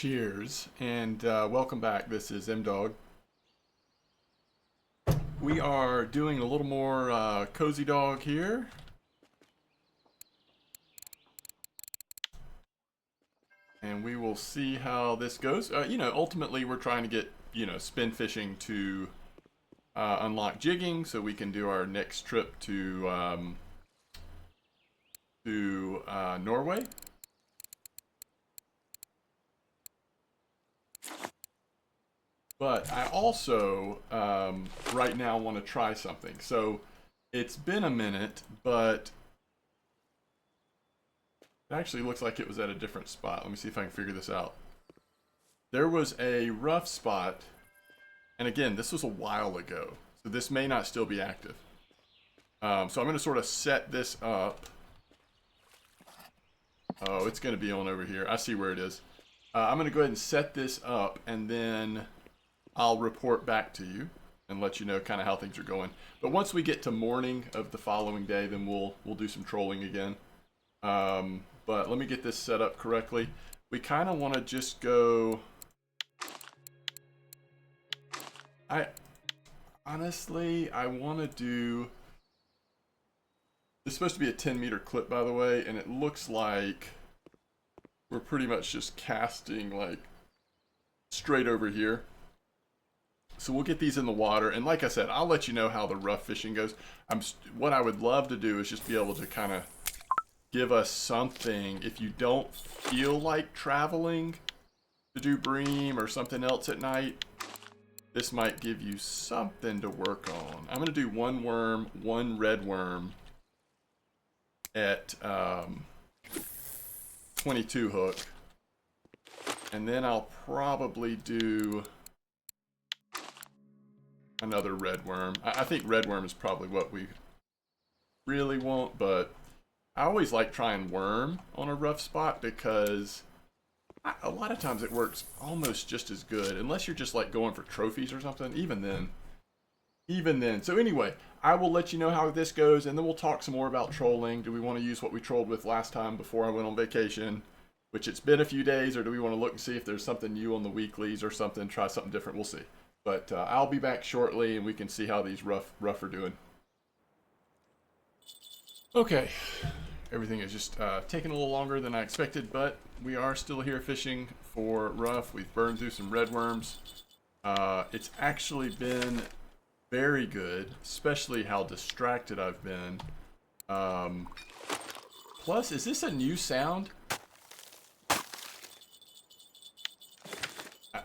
Cheers and welcome back. This is MDawg. We are doing a little more cozy dog here. And we will see how this goes. Ultimately we're trying to get, spin fishing to unlock jigging so we can do our next trip to Norway. But I also, right now, want to try something. So it's been a minute, but it actually looks like it was at a different spot. Let me see if I can figure this out. There was a rough spot, and again, this was a while ago, so this may not still be active. So I'm going to sort of set this up. Oh, it's going to be on over here. I see where it is. I'm going to go ahead and set this up, and then I'll report back to you and let you know kind of how things are going. But once we get to morning of the following day, then we'll do some trolling again. But let me get this set up correctly. We kind of want to just go. Honestly, I want to do. It's supposed to be a 10-meter clip, by the way, and it looks like we're pretty much just casting like straight over here. So we'll get these in the water, and like I said, I'll let you know how the rough fishing goes. What I would love to do is just be able to kind of give us something. If you don't feel like traveling to do bream or something else at night, this might give you something to work on. I'm going to do one worm, one red worm at 22 hook, and then I'll probably do another red worm. I think red worm is probably what we really want, but I always like trying worm on a rough spot because a lot of times it works almost just as good, unless you're just like going for trophies or something. Even then. So anyway, I will let you know how this goes, and then we'll talk some more about trolling. Do we want to use what we trolled with last time before I went on vacation, which it's been a few days, or do we want to look and see if there's something new on the weeklies or something, try something different? We'll see. But I'll be back shortly, and we can see how these rough are doing. Okay, everything is just taking a little longer than I expected, but we are still here fishing for rough. We've burned through some red worms. It's actually been very good, especially how distracted I've been. Plus, is this a new sound?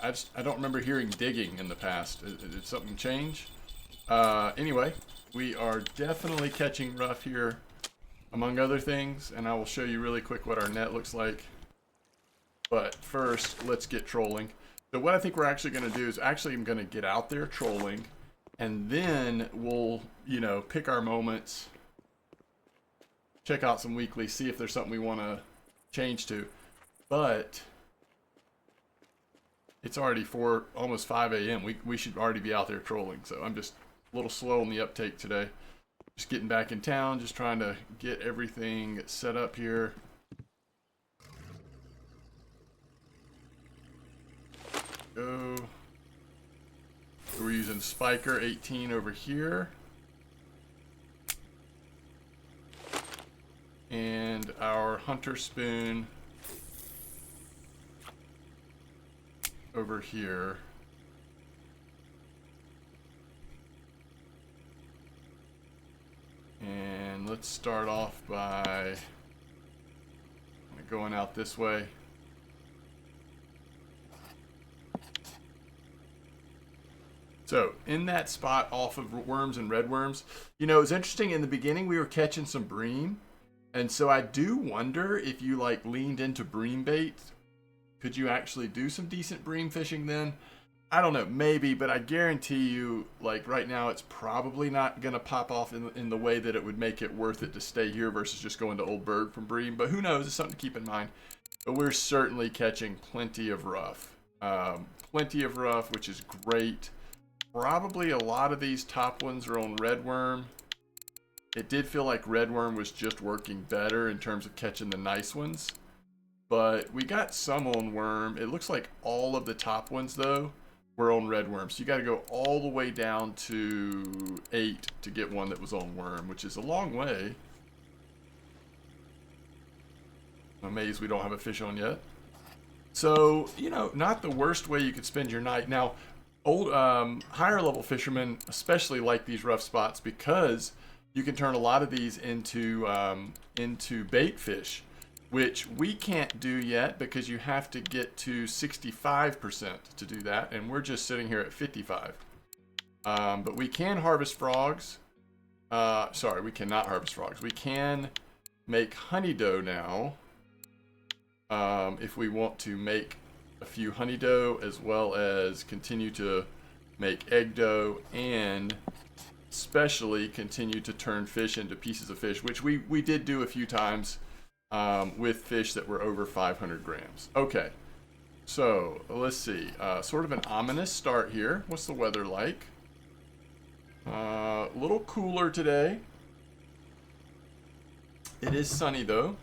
I don't remember hearing digging in the past. Did something change? Anyway, we are definitely catching rough here, among other things, and I will show you really quick what our net looks like. But first, let's get trolling. So what I think we're actually going to do is I'm going to get out there trolling, and then we'll, pick our moments, check out some weekly, see if there's something we want to change to. But it's already almost 5 a.m. We should already be out there trolling, so I'm just a little slow on the uptake today. Just getting back in town, just trying to get everything set up here. Go. So we're using Spiker 18 over here. And our Hunter Spoon over here. And let's start off by going out this way. So in that spot off of worms and red worms, it's interesting. In the beginning we were catching some bream, and so I do wonder if you like leaned into bream bait, could you actually do some decent bream fishing then? I don't know, maybe, but I guarantee you, like right now, it's probably not going to pop off in the way that it would make it worth it to stay here versus just going to Old Berg from bream. But who knows? It's something to keep in mind. But we're certainly catching plenty of rough. Which is great. Probably a lot of these top ones are on red worm. It did feel like red worm was just working better in terms of catching the nice ones. but we got some on worm. It looks like all of the top ones though were on red worm. So you got to go all the way down to 8 to get one that was on worm, which is a long way. I'm amazed we don't have a fish on yet. So, you know, not the worst way you could spend your night. Now, old higher level fishermen especially like these rough spots because you can turn a lot of these into bait fish, which we can't do yet because you have to get to 65% to do that, and we're just sitting here at 55. But we can harvest frogs. Sorry, we cannot harvest frogs. We can make honey dough now. If we want to make a few honey dough as well as continue to make egg dough and especially continue to turn fish into pieces of fish, which we did do a few times with fish that were over 500 grams. Okay, so let's see. Sort of an ominous start here. What's the weather like? A little cooler today. It is sunny though.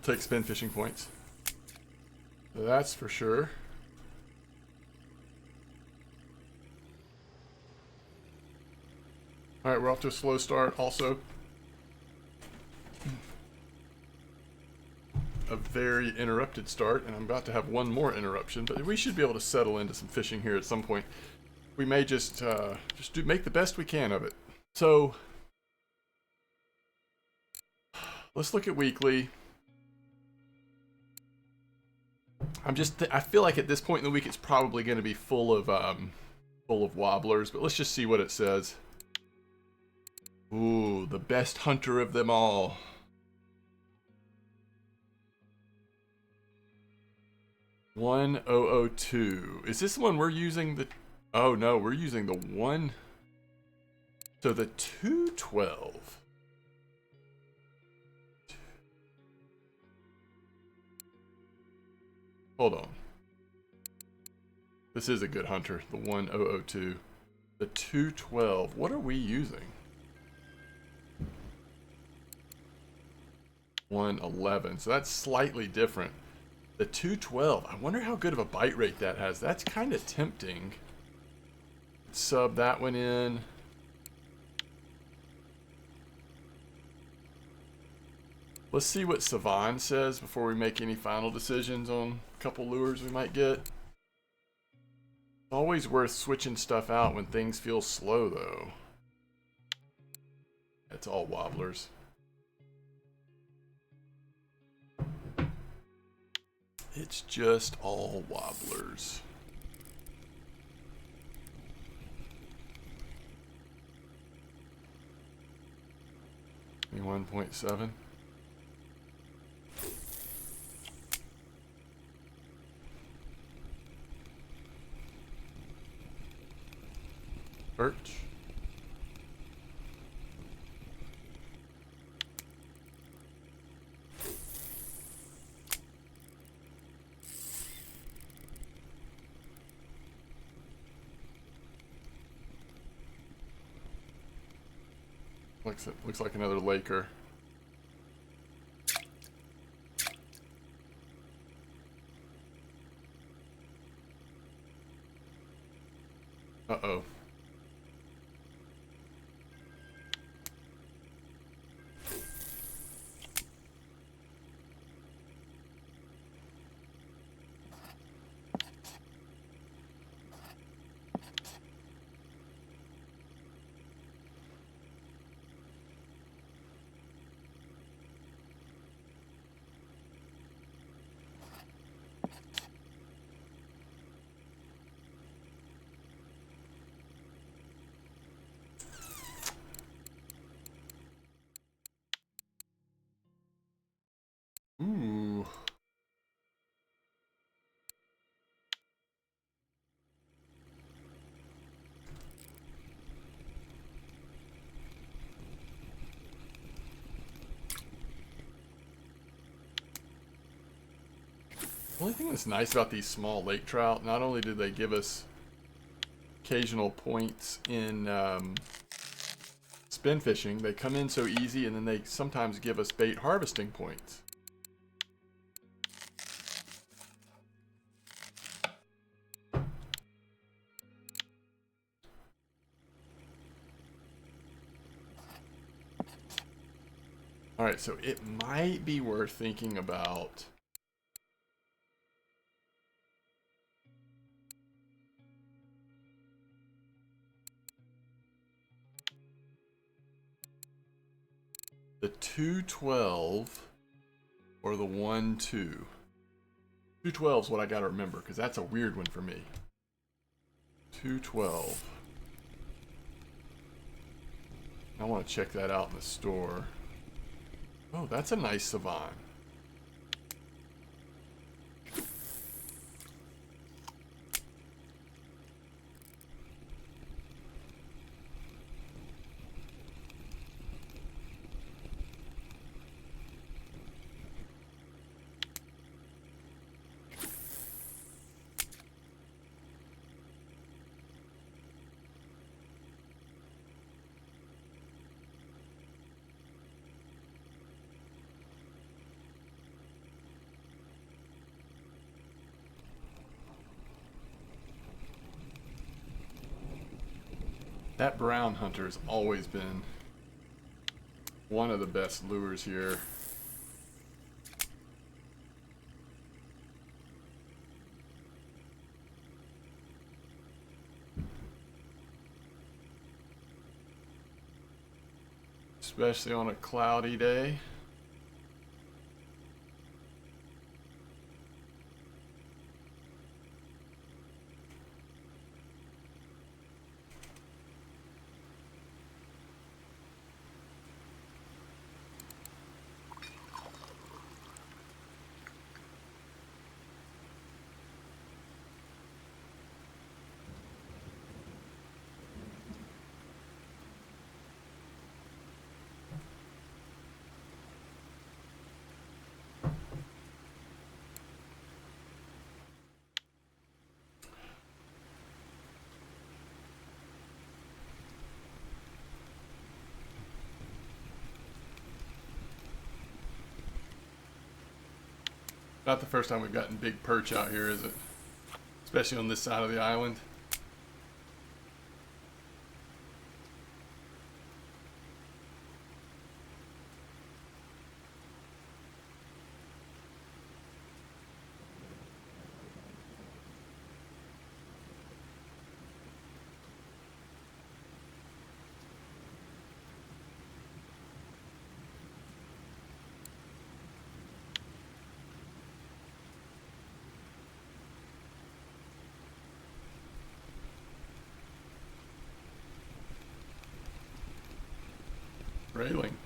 Take spin fishing points. That's for sure. All right, we're off to a slow start also. A very interrupted start, and I'm about to have one more interruption, but we should be able to settle into some fishing here at some point. We may just make the best we can of it. So let's look at weekly. I feel like at this point in the week it's probably going to be full of wobblers, but let's just see what it says. Ooh, the best hunter of them all. $1,002. Is this the one we're using the? Oh no, we're using the one. So the 212. Hold on. This is a good hunter, the 1002. The 212. What are we using? 111. So that's slightly different. The 212. I wonder how good of a bite rate that has. That's kind of tempting. Sub that one in. Let's see what Savan says before we make any final decisions on a couple lures we might get. It's always worth switching stuff out when things feel slow, though. It's all wobblers. It's just all wobblers. Me 1.7. Birch. Looks like another Laker. Uh-oh. only thing that's nice about these small lake trout, not only do they give us occasional points in spin fishing, they come in so easy, and then they sometimes give us bait harvesting points. All right, so it might be worth thinking about the 212 or the 1-2. 212 is what I got to remember, because that's a weird one for me. 212. I want to check that out in the store. Oh, that's a nice Savant. That brown hunter's always been one of the best lures here. Especially on a cloudy day. Not the first time we've gotten big perch out here, is it? Especially on this side of the island. Railing.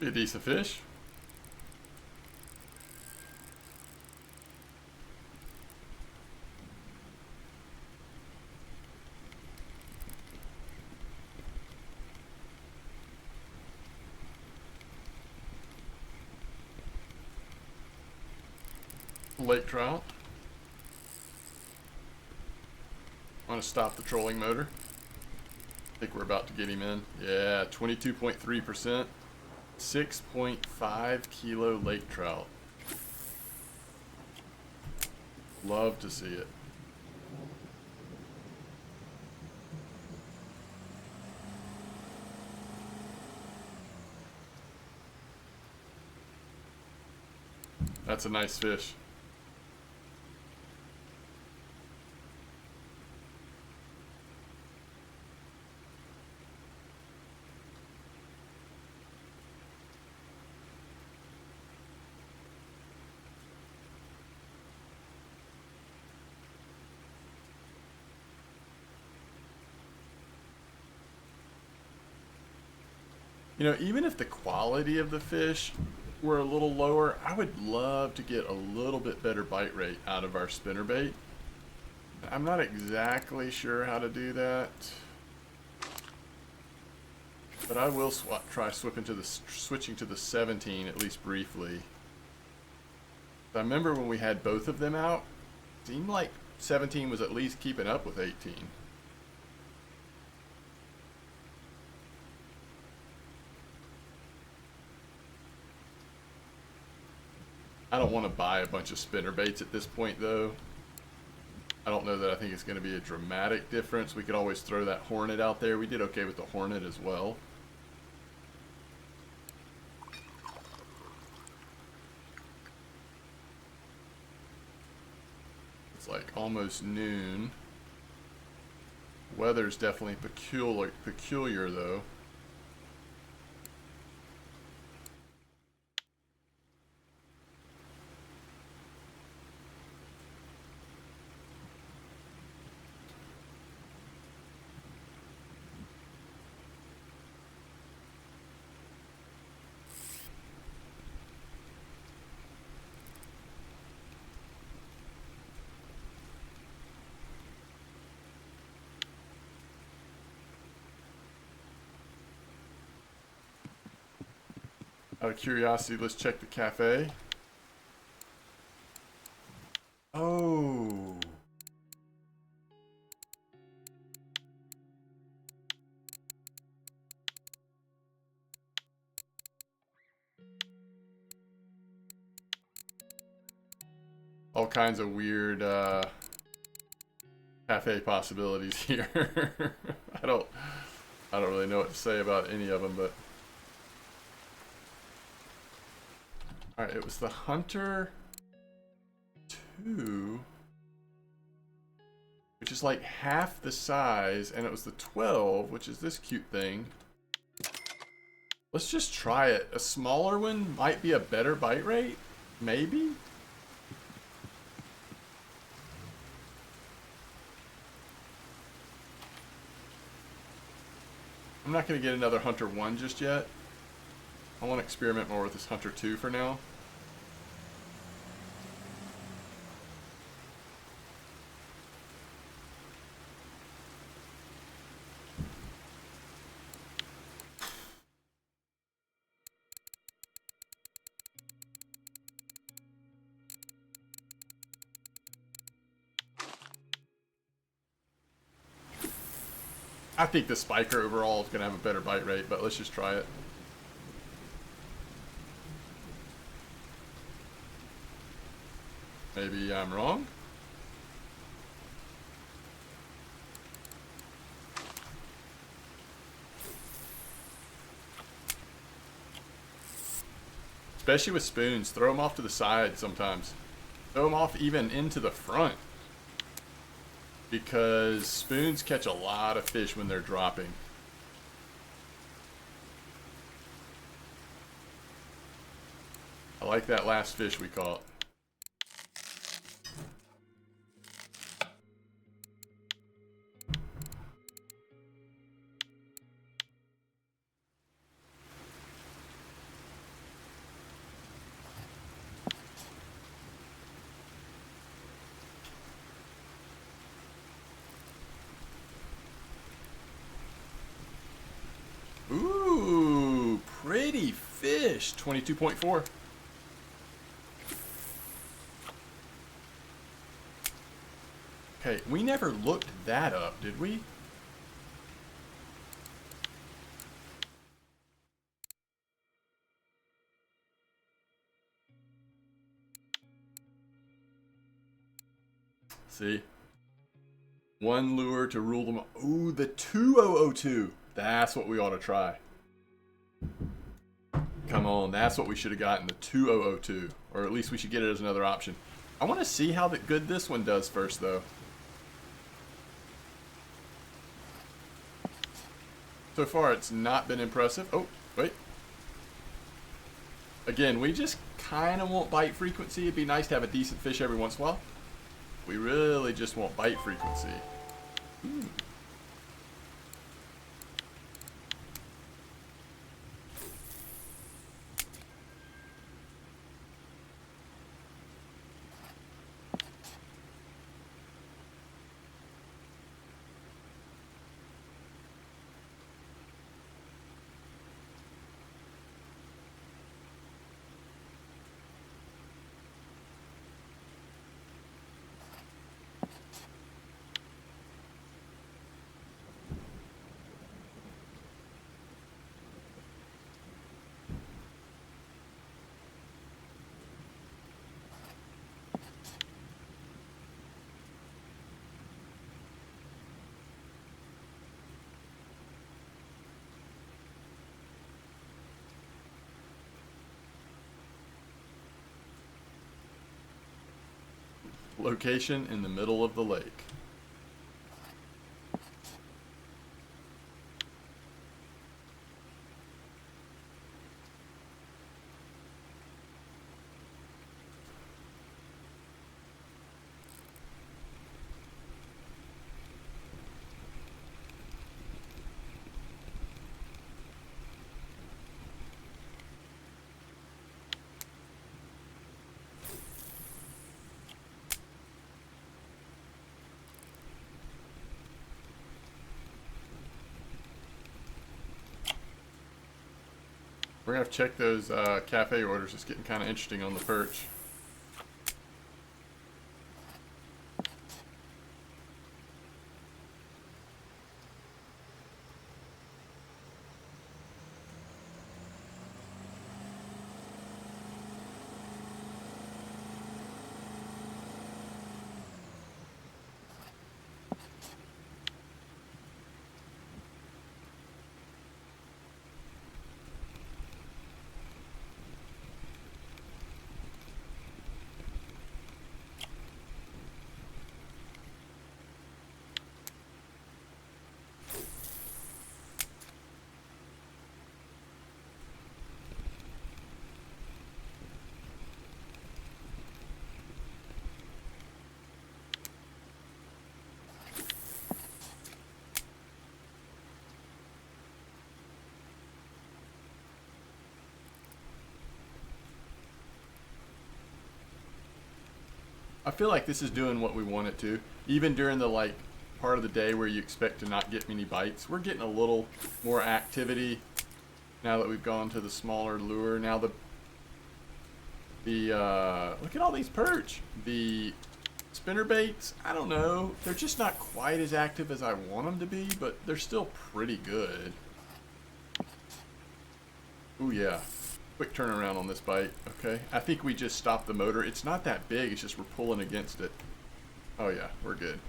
Be a decent fish. Lake trout. Want to stop the trolling motor. I think we're about to get him in. Yeah, 22.3%. 6.5 kilo lake trout. Love to see it. That's a nice fish. You know, even if the quality of the fish were a little lower, I would love to get a little bit better bite rate out of our spinnerbait. I'm not exactly sure how to do that, but I will try switching to the 17 at least briefly. I remember when we had both of them out, it seemed like 17 was at least keeping up with 18. I don't want to buy a bunch of spinner baits at this point though. I don't know that I think it's going to be a dramatic difference. We could always throw that Hornet out there. We did okay with the Hornet as well. It's like almost noon. Weather's definitely peculiar though. Out of curiosity, let's check the cafe. Oh. All kinds of weird cafe possibilities here. I don't really know what to say about any of them, but all right, it was the Hunter 2, which is like half the size, and it was the 12, which is this cute thing. Let's just try it. A smaller one might be a better bite rate, maybe? I'm not going to get another Hunter 1 just yet. I want to experiment more with this Hunter 2 for now. I think the Spiker overall is going to have a better bite rate, but let's just try it. Maybe I'm wrong. Especially with spoons, throw them off to the side sometimes. Throw them off even into the front. Because spoons catch a lot of fish when they're dropping. I like that last fish we caught. Ooh, pretty fish. 22.4. Okay, we never looked that up, did we? See? One lure to rule them. Ooh, the 2002. That's what we ought to try. Come on, that's what we should have gotten, the 2002. Or at least we should get it as another option. I want to see how good this one does first, though. So far, it's not been impressive. Oh, wait. Again, we just kind of want bite frequency. It'd be nice to have a decent fish every once in a while. We really just want bite frequency. Ooh. Location in the middle of the lake. We're gonna have to check those cafe orders. It's getting kind of interesting on the perch. I feel like this is doing what we want it to. Even during the like part of the day where you expect to not get many bites, we're getting a little more activity now that we've gone to the smaller lure. Now the look at all these perch. The spinner baits, I don't know, they're just not quite as active as I want them to be, but they're still pretty good. Ooh yeah. Quick turnaround on this bite. Okay, I think we just stopped the motor. It's not that big, it's just we're pulling against it. Oh yeah, we're good.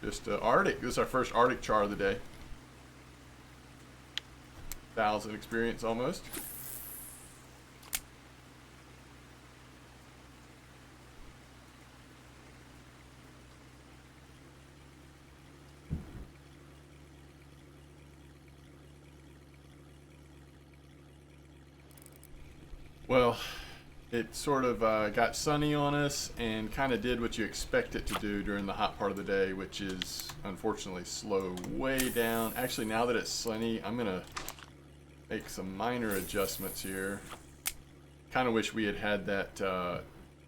Just Arctic. This is our first Arctic char of the day. 1,000 experience almost. Well, it sort of got sunny on us and kind of did what you expect it to do during the hot part of the day, which is unfortunately slow way down. Actually, now that it's sunny, I'm gonna make some minor adjustments here. Kind of wish we had had that the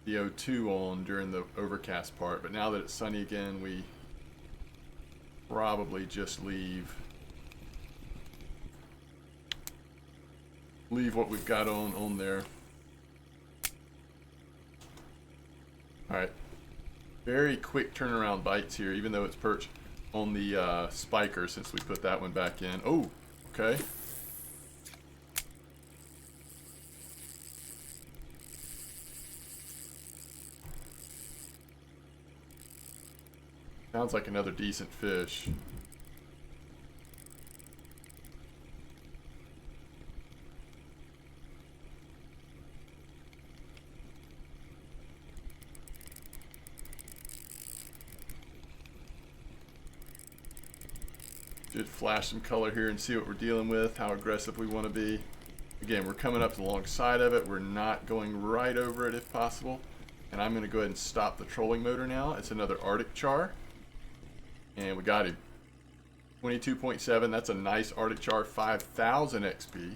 O2 on during the overcast part, but now that it's sunny again, we probably just leave what we've got on there. Alright, very quick turnaround bites here, even though it's perch on the spiker since we put that one back in. Oh, okay. Sounds like another decent fish. Should flash some color here and see what we're dealing with, how aggressive we want to be. Again, we're coming up alongside of it. We're not going right over it if possible. And I'm going to go ahead and stop the trolling motor now. It's another Arctic char. And we got him. 22.7. That's a nice Arctic char. 5,000 XP.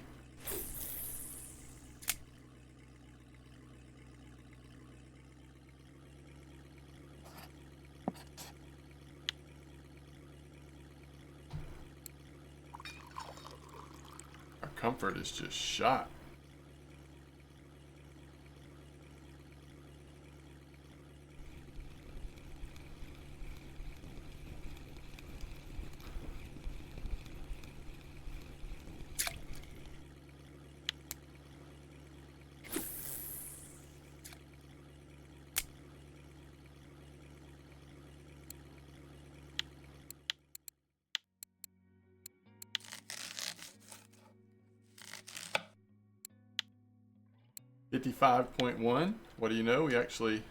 Comfort is just shot. 55.1. What do you know? We actually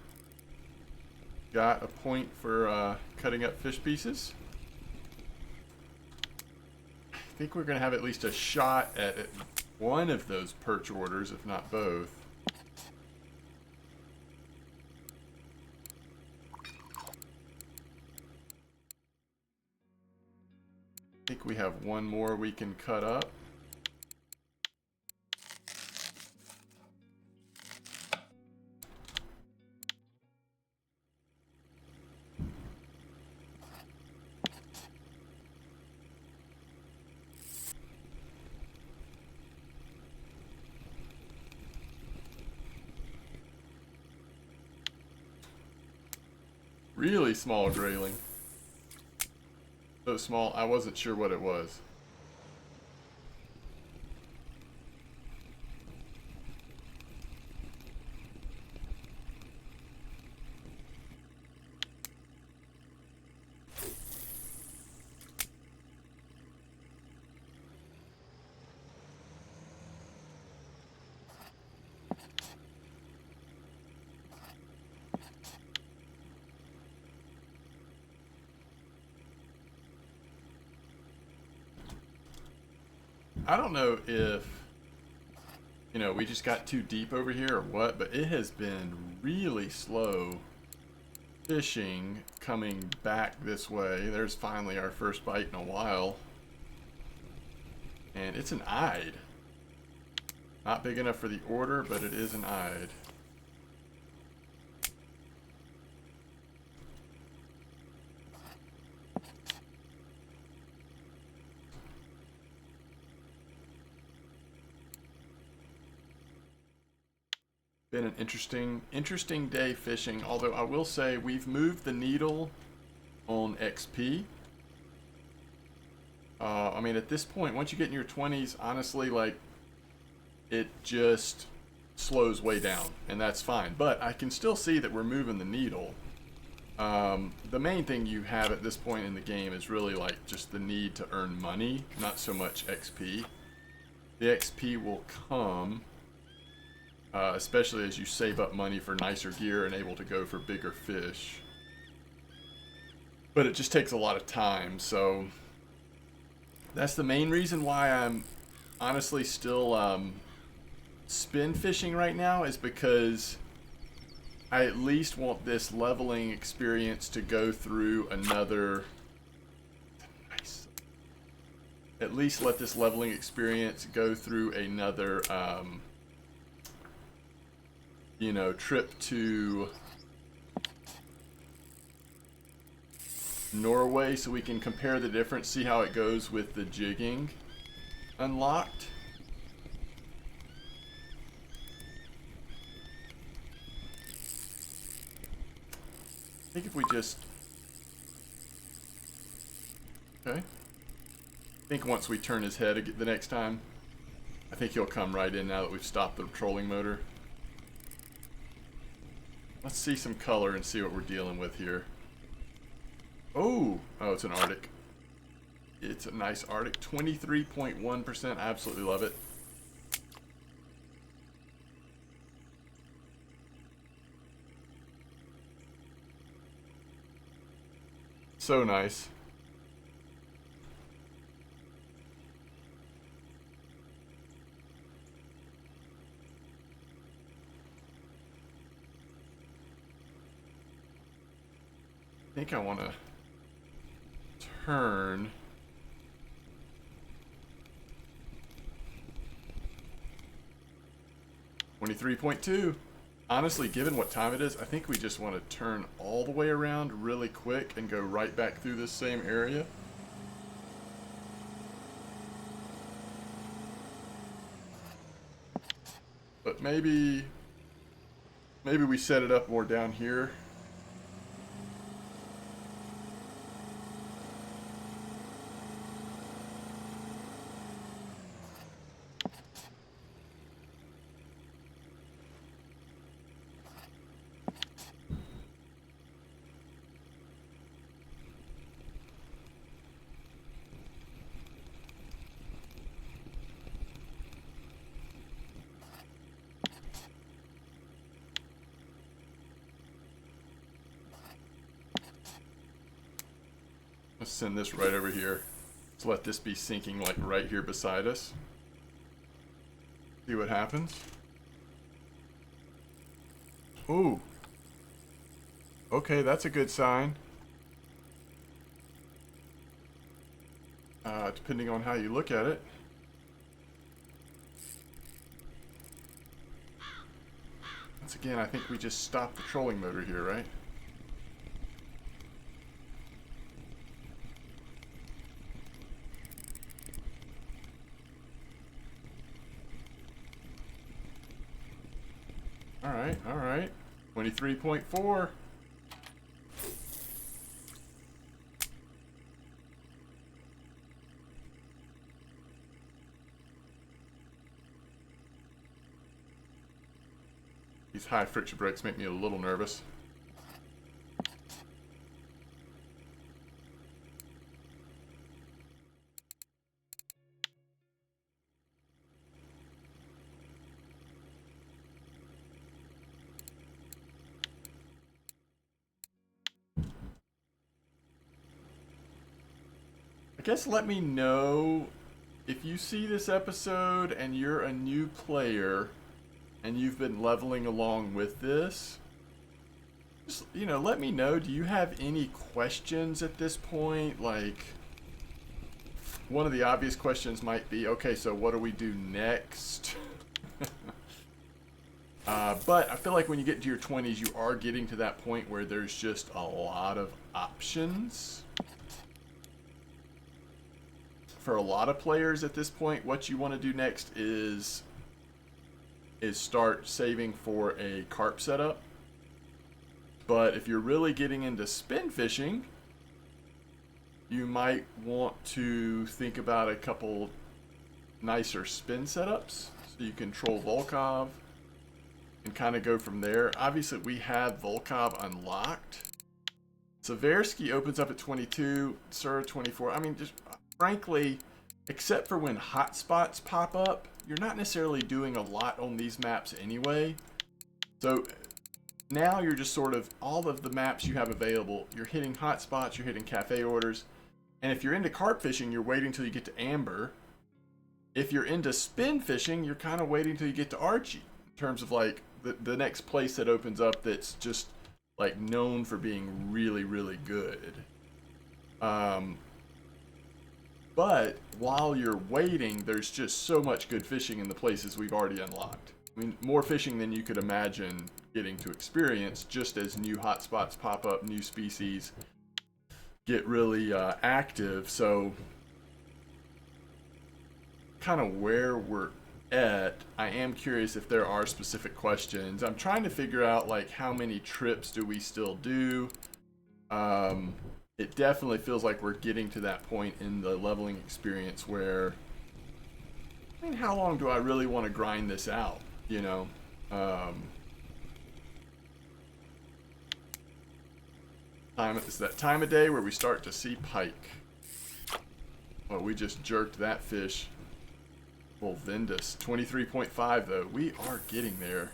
got a point for cutting up fish pieces. I think we're going to have at least a shot at one of those perch orders, if not both. I think we have one more we can cut up. Really small grayling. So small, I wasn't sure what it was. I don't know if, you know, we just got too deep over here or what, but it has been really slow fishing coming back this way. There's finally our first bite in a while. And it's an eyed. Not big enough for the order, but it is an eyed. Been an interesting day fishing, although I will say we've moved the needle on XP. I mean, at this point, once you get in your 20s, honestly, like, it just slows way down, and that's fine. But I can still see that we're moving the needle. The main thing you have at this point in the game is really like just the need to earn money, not so much XP. The XP will come especially as you save up money for nicer gear and able to go for bigger fish. But it just takes a lot of time, so that's the main reason why I'm honestly still spin fishing right now, is because I at least want this leveling experience to go through another... Nice. At least let this leveling experience go through another... you know, trip to Norway so we can compare the difference, see how it goes with the jigging unlocked. I think if we just... Okay. I think once we turn his head the next time, I think he'll come right in now that we've stopped the trolling motor. Let's see some color and see what we're dealing with here. Oh, it's an Arctic. It's a nice Arctic. 23.1%. I absolutely love it. So nice. I think I want to turn. $23.2. Honestly, given what time it is, I think we just want to turn all the way around really quick and go right back through this same area. But maybe we set it up more down here. Let's send this right over here. Let's let this be sinking like right here beside us. See what happens. Ooh. Okay, that's a good sign. Depending on how you look at it. Once again, I think we just stopped the trolling motor here, right? Alright, alright. 23.4. These high friction brakes make me a little nervous. I guess let me know if you see this episode and you're a new player and you've been leveling along with this. Just, you know, let me know. Do you have any questions at this point? Like, one of the obvious questions might be, okay, so what do we do next? But I feel like when you get to your 20s, you are getting to that point where there's just a lot of options. For a lot of players at this point, what you want to do next is start saving for a carp setup. But if you're really getting into spin fishing, you might want to think about a couple nicer spin setups so you can troll Volkov and kind of go from there. Obviously, we have Volkov unlocked. Seversky opens up at 22, Sir 24. I mean, just frankly, except for when hotspots pop up, you're not necessarily doing a lot on these maps anyway. So now you're just sort of, all of the maps you have available, you're hitting hotspots, you're hitting cafe orders. And if you're into carp fishing, you're waiting until you get to Amber. If you're into spin fishing, you're kind of waiting until you get to Archie. In terms of like the next place that opens up that's just like known for being really, really good. But while you're waiting, there's just so much good fishing in the places we've already unlocked. I mean, more fishing than you could imagine getting to experience, just as new hotspots pop up, new species get really active. So kind of where we're at, I am curious if there are specific questions. I'm trying to figure out like how many trips do we still do. It definitely feels like we're getting to that point in the leveling experience where, I mean, how long do I really want to grind this out, you know? It's that time of day where we start to see pike. Oh, we just jerked that fish. Volvindus, 23.5 though. We are getting there.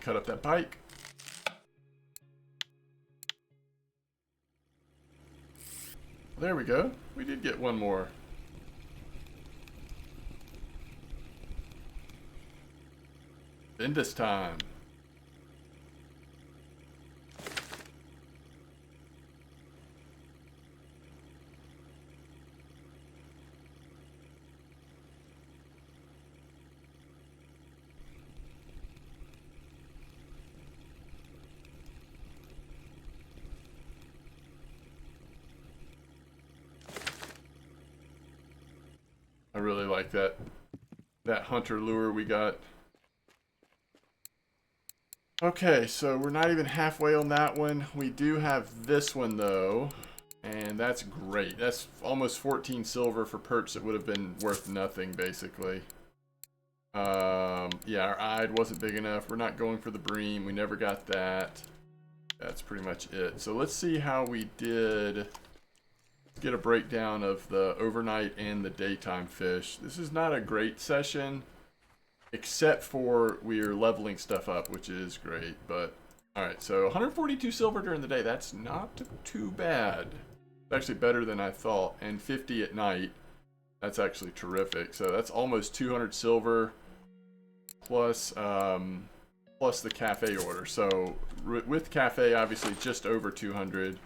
Cut up that pike. There we go. We did get one more. Indus time. I really like that hunter lure we got. Okay, so we're not even halfway on that one. We do have this one though, and that's great. That's almost 14 silver for perch that would have been worth nothing basically. Yeah, our eyed wasn't big enough. We're not going for the bream. We never got that. That's pretty much it. So let's see how we did. Get a breakdown of the overnight and the daytime fish. This is not a great session, except for we're leveling stuff up, which is great. But all right, so 142 silver during the day. That's not too bad. It's actually better than I thought. And 50 at night. That's actually terrific. So that's almost 200 silver plus plus the cafe order. So with cafe, obviously just over 200.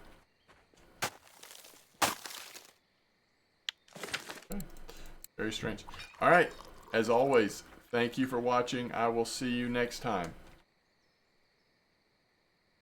Very strange. All right. As always, thank you for watching. I will see you next time.